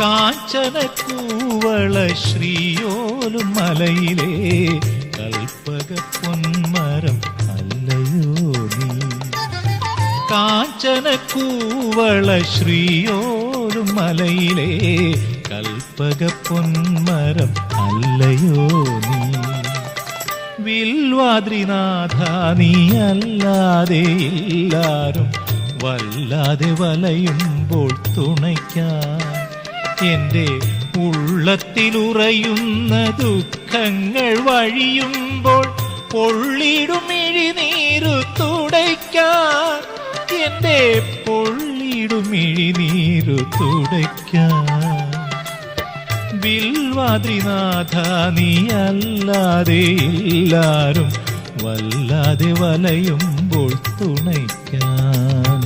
കാഞ്ചന കൂവള ശ്രീയോലും മലയിലെ കൽപ്പക പൊന്മരം അല്ലയോ നീ. കാഞ്ചന കൂവള ശ്രീയോലും മലയിലെ കൽപ്പക പൊന്മരം അല്ലയോ നീ. വിൽവാദ്രിനാഥ നീ അല്ലാതെ എല്ലാരും വല്ലാതെ വലയുമ്പോൾ തുണയ്ക്കാൻ എന്റെ ഉള്ളത്തിലുറയുന്ന ദുഃഖങ്ങൾ വഴിയുമ്പോൾ പൊള്ളിടും മിഴിനീരു തുടയ്ക്കാൻ എന്റെ പൊള്ളിടും മിഴിനീരു തുടയ്ക്കാൻ. വിൽവാദ്രിനാഥ നീ അല്ലാതെ എല്ലാരും വല്ലാതെ വലയുമ്പോൾ തുണയ്ക്കാൻ.